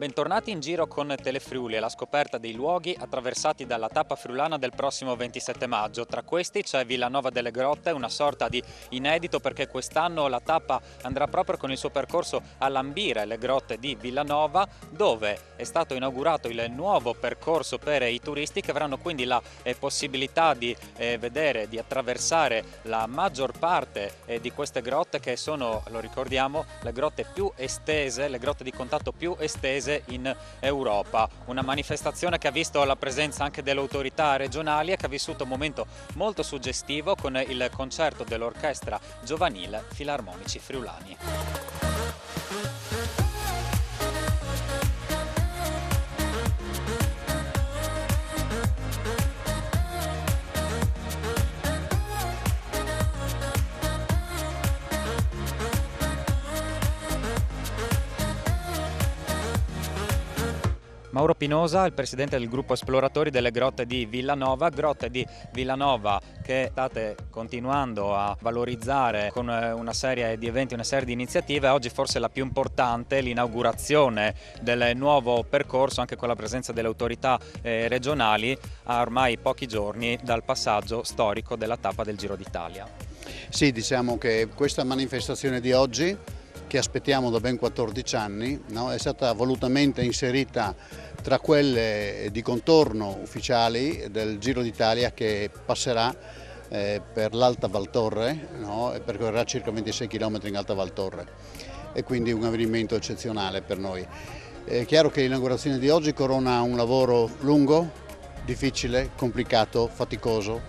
Bentornati in giro con Telefriuli e la scoperta dei luoghi attraversati dalla tappa friulana del prossimo 27 maggio. Tra questi c'è Villanova delle Grotte, una sorta di inedito perché quest'anno la tappa andrà proprio con il suo percorso a lambire le grotte di Villanova, dove è stato inaugurato il nuovo percorso per i turisti che avranno quindi la possibilità di vedere, di attraversare la maggior parte di queste grotte che sono, lo ricordiamo, le grotte più estese, le grotte di contatto più estese in Europa. Una manifestazione che ha visto la presenza anche delle autorità regionali e che ha vissuto un momento molto suggestivo con il concerto dell'orchestra giovanile Filarmonici Friulani. Mauro Pinosa, il presidente del gruppo esploratori delle grotte di Villanova che state continuando a valorizzare con una serie di eventi, una serie di iniziative. Oggi forse la più importante, l'inaugurazione del nuovo percorso, anche con la presenza delle autorità regionali, a ormai pochi giorni dal passaggio storico della tappa del Giro d'Italia. Sì, diciamo che questa manifestazione di oggi, che aspettiamo da ben 14 anni, no? È stata volutamente inserita tra quelle di contorno ufficiali del Giro d'Italia che passerà per l'Alta Valtorre, no? E percorrerà circa 26 km in Alta Valtorre, e quindi un avvenimento eccezionale per noi. È chiaro che l'inaugurazione di oggi corona un lavoro lungo, difficile, complicato, faticoso,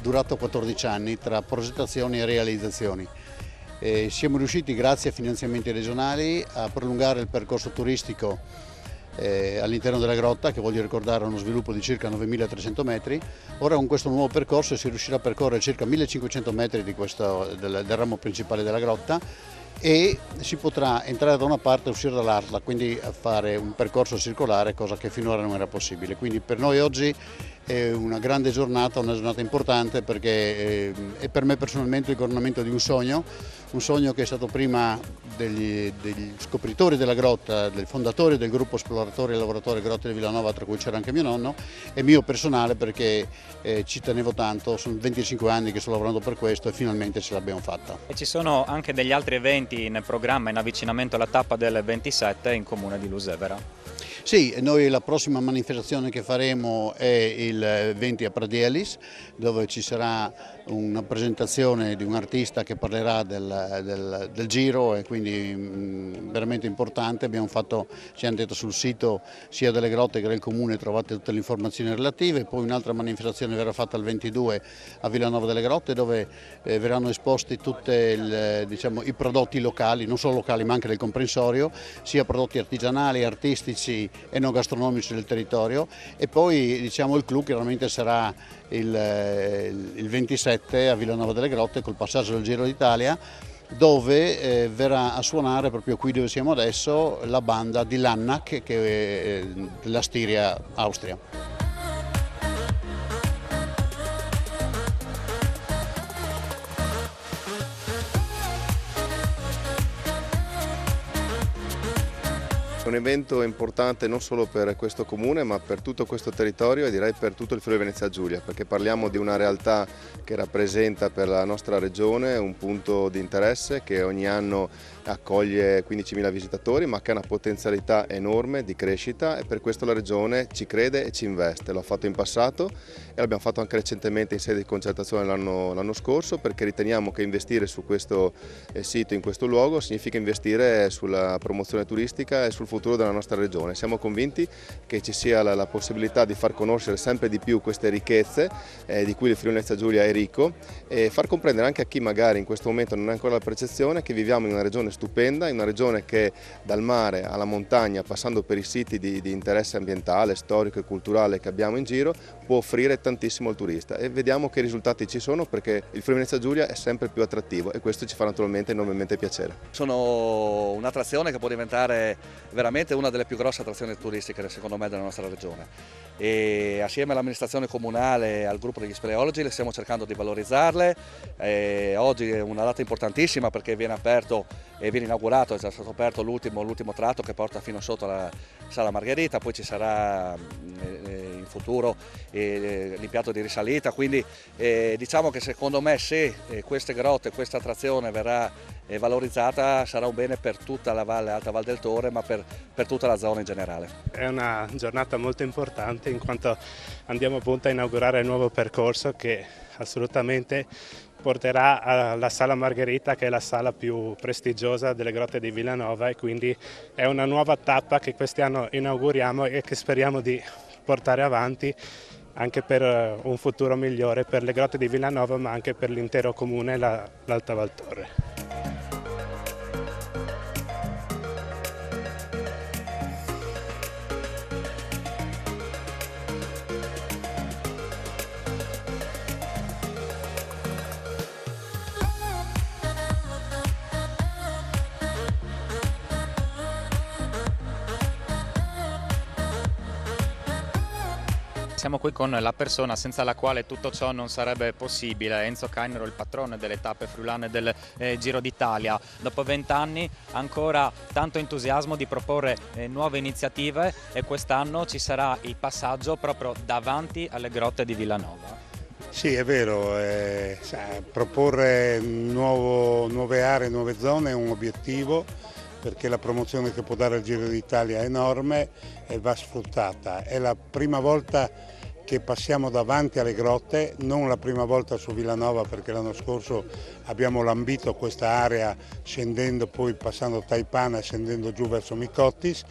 durato 14 anni tra progettazioni e realizzazioni. Siamo riusciti, grazie a finanziamenti regionali, a prolungare il percorso turistico all'interno della grotta, che voglio ricordare ha uno sviluppo di circa 9.300 metri. Ora con questo nuovo percorso si riuscirà a percorrere circa 1.500 metri del ramo principale della grotta e si potrà entrare da una parte e uscire dall'altra, quindi fare un percorso circolare, cosa che finora non era possibile. Quindi per noi oggi è una grande giornata, una giornata importante, perché è per me personalmente il coronamento di un sogno che è stato prima degli scopritori della grotta, dei fondatori del gruppo esploratori e lavoratori Grotte di Villanova, tra cui c'era anche mio nonno, e mio personale, perché ci tenevo tanto. Sono 25 anni che sto lavorando per questo e finalmente ce l'abbiamo fatta. E ci sono anche degli altri eventi in programma in avvicinamento alla tappa del 27 in comune di Lusevera. Sì, noi la prossima manifestazione che faremo è il 20 a Pradielis, dove ci sarà una presentazione di un artista che parlerà del giro, e quindi veramente importante. Ci hanno detto sul sito sia delle grotte che del comune trovate tutte le informazioni relative. Poi un'altra manifestazione verrà fatta il 22 a Villanova delle Grotte, dove verranno esposti tutti i prodotti locali, non solo locali ma anche del comprensorio, sia prodotti artigianali, artistici, enogastronomici del territorio. E poi il clou chiaramente sarà il 27 a Villanova delle Grotte col passaggio del Giro d'Italia, dove verrà a suonare proprio qui dove siamo adesso la banda di Lannach, che è della Stiria, Austria. È un evento importante non solo per questo comune ma per tutto questo territorio e direi per tutto il Friuli Venezia Giulia, perché parliamo di una realtà che rappresenta per la nostra regione un punto di interesse, che ogni anno accoglie 15.000 visitatori ma che ha una potenzialità enorme di crescita, e per questo la regione ci crede e ci investe. L'ha fatto in passato e l'abbiamo fatto anche recentemente in sede di concertazione l'anno scorso, perché riteniamo che investire su questo sito, in questo luogo, significa investire sulla promozione turistica e sul futuro della nostra regione. Siamo convinti che ci sia la possibilità di far conoscere sempre di più queste ricchezze di cui il Friuli Venezia Giulia è ricco, e far comprendere anche a chi magari in questo momento non ha ancora la percezione che viviamo in una regione stupenda, in una regione che dal mare alla montagna, passando per i siti di interesse ambientale, storico e culturale che abbiamo in giro, può offrire tantissimo al turista, e vediamo che i risultati ci sono, perché il Friuli Venezia Giulia è sempre più attrattivo e questo ci fa naturalmente enormemente piacere. Sono un'attrazione che può diventare veramente una delle più grosse attrazioni turistiche secondo me della nostra regione. e assieme all'amministrazione comunale e al gruppo degli speleologi le stiamo cercando di valorizzarle. Oggi è una data importantissima perché viene aperto e viene inaugurato, è già stato aperto l'ultimo tratto che porta fino sotto la Sala Margherita, poi ci sarà in futuro l'impianto di risalita, quindi diciamo che secondo me se queste grotte, questa attrazione verrà valorizzata sarà un bene per tutta la valle, Alta Val del Tore, ma per tutta la zona in generale. È una giornata molto importante in quanto andiamo appunto a inaugurare il nuovo percorso che assolutamente porterà alla Sala Margherita, che è la sala più prestigiosa delle grotte di Villanova, e quindi è una nuova tappa che quest'anno inauguriamo e che speriamo di portare avanti anche per un futuro migliore per le grotte di Villanova, ma anche per l'intero comune e l'Alta Val Torre. Siamo qui con la persona senza la quale tutto ciò non sarebbe possibile, Enzo Cainero, il patrone delle tappe friulane del Giro d'Italia. Dopo 20 anni ancora tanto entusiasmo di proporre nuove iniziative, e quest'anno ci sarà il passaggio proprio davanti alle grotte di Villanova. Sì, è vero, proporre nuove aree, nuove zone è un obiettivo, perché la promozione che può dare il Giro d'Italia è enorme e va sfruttata. È la prima volta che passiamo davanti alle grotte, non la prima volta su Villanova, perché l'anno scorso abbiamo lambito questa area scendendo, poi passando Taipana e scendendo giù verso Micotis,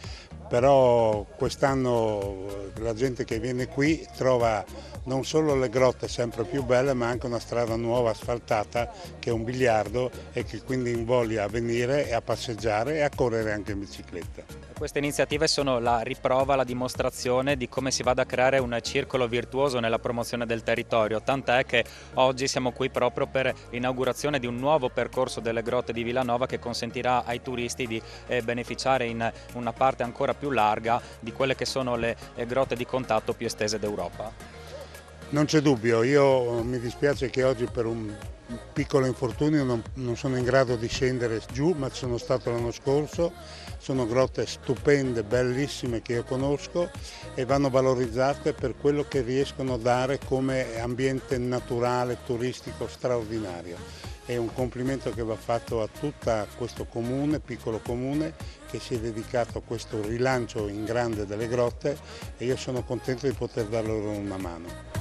però quest'anno la gente che viene qui trova non solo le grotte sempre più belle, ma anche una strada nuova asfaltata che è un biliardo e che quindi invoglia a venire e a passeggiare e a correre anche in bicicletta. Queste iniziative sono la riprova, la dimostrazione di come si vada a creare un circolo virtuoso nella promozione del territorio, tant'è che oggi siamo qui proprio per l'inaugurazione di un nuovo percorso delle grotte di Villanova che consentirà ai turisti di beneficiare in una parte ancora più larga di quelle che sono le grotte di contatto più estese d'Europa. Non c'è dubbio, io mi dispiace che oggi per un piccolo infortunio non sono in grado di scendere giù, ma ci sono stato l'anno scorso. Sono grotte stupende, bellissime, che io conosco e vanno valorizzate per quello che riescono a dare come ambiente naturale, turistico straordinario. È un complimento che va fatto a tutto questo comune, piccolo comune, che si è dedicato a questo rilancio in grande delle grotte, e io sono contento di poter dar loro una mano.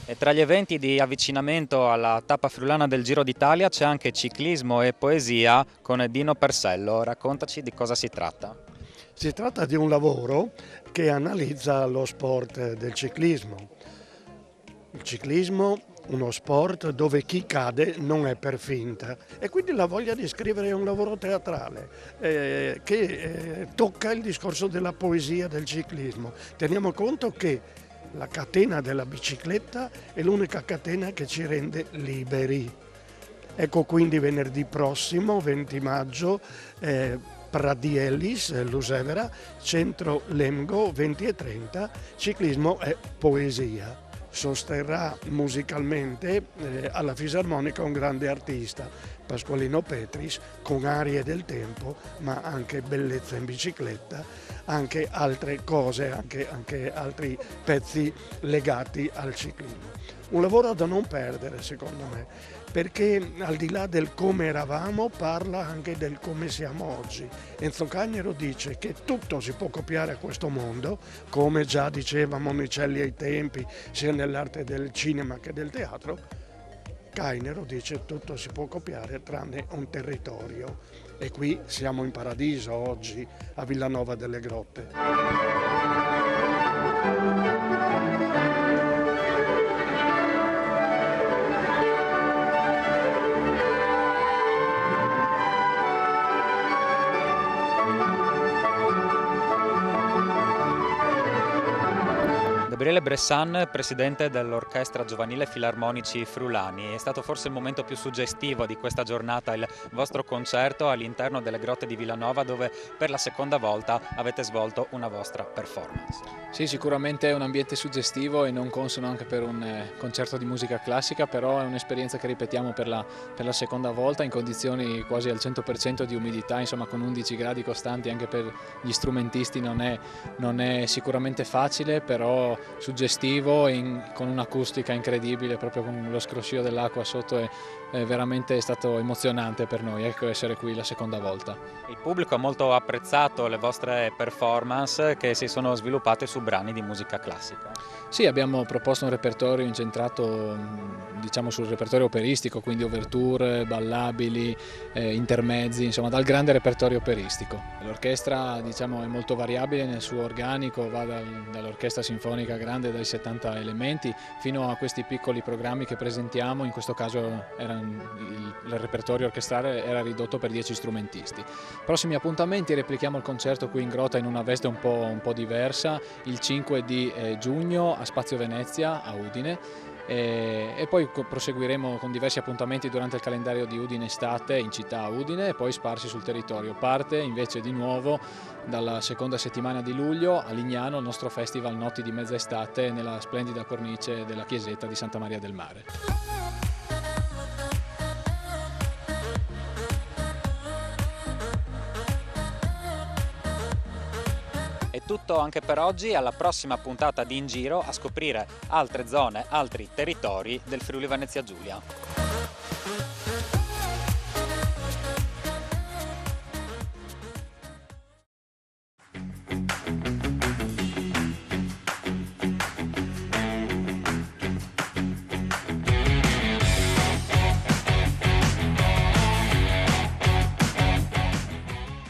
E tra gli eventi di avvicinamento alla tappa friulana del Giro d'Italia c'è anche ciclismo e poesia con Dino Persello. Raccontaci di cosa si tratta. Si tratta di un lavoro che analizza lo sport del ciclismo. Il ciclismo, uno sport dove chi cade non è per finta, e quindi la voglia di scrivere un lavoro teatrale che tocca il discorso della poesia del ciclismo. Teniamo conto che la catena della bicicletta è l'unica catena che ci rende liberi. Ecco quindi venerdì prossimo, 20 maggio, Pradiellis, Lusevera, centro Lemgo, 20:30, ciclismo e poesia. Sosterrà musicalmente alla fisarmonica un grande artista, Pasqualino Petris, con arie del tempo, ma anche bellezza in bicicletta, anche altre cose, anche altri pezzi legati al ciclismo. Un lavoro da non perdere, secondo me, perché al di là del come eravamo parla anche del come siamo oggi. Enzo Cainero dice che tutto si può copiare a questo mondo, come già diceva Monicelli ai tempi, sia nell'arte del cinema che del teatro. Cainero dice tutto si può copiare tranne un territorio, e qui siamo in paradiso oggi a Villanova delle Grotte. Gabriele Bressan, presidente dell'Orchestra Giovanile Filarmonici Friulani, è stato forse il momento più suggestivo di questa giornata il vostro concerto all'interno delle grotte di Villanova, dove per la seconda volta avete svolto una vostra performance. Sì, sicuramente è un ambiente suggestivo e non consono anche per un concerto di musica classica, però è un'esperienza che ripetiamo per la seconda volta in condizioni quasi al 100% di umidità, insomma con 11 gradi costanti. Anche per gli strumentisti non è sicuramente facile, però suggestivo e con un'acustica incredibile, proprio con lo scroscio dell'acqua sotto. È veramente stato emozionante per noi, ecco, essere qui la seconda volta. Il pubblico ha molto apprezzato le vostre performance che si sono sviluppate su brani di musica classica. Sì, abbiamo proposto un repertorio incentrato, diciamo, sul repertorio operistico, quindi ouverture, ballabili, intermezzi, insomma dal grande repertorio operistico. L'orchestra, diciamo, è molto variabile nel suo organico, va dall'orchestra sinfonica grande dai 70 elementi fino a questi piccoli programmi che presentiamo. In questo caso il repertorio orchestrale era ridotto per 10 strumentisti. Prossimi appuntamenti: replichiamo il concerto qui in grotta in una veste un po' diversa il 5 di giugno a Spazio Venezia a Udine, e poi proseguiremo con diversi appuntamenti durante il calendario di Udine Estate in città a Udine e poi sparsi sul territorio. Parte invece di nuovo dalla seconda settimana di luglio a Lignano il nostro festival Notti di Mezza Estate nella splendida cornice della chiesetta di Santa Maria del Mare. È tutto anche per oggi, alla prossima puntata di In Giro a scoprire altre zone, altri territori del Friuli Venezia Giulia.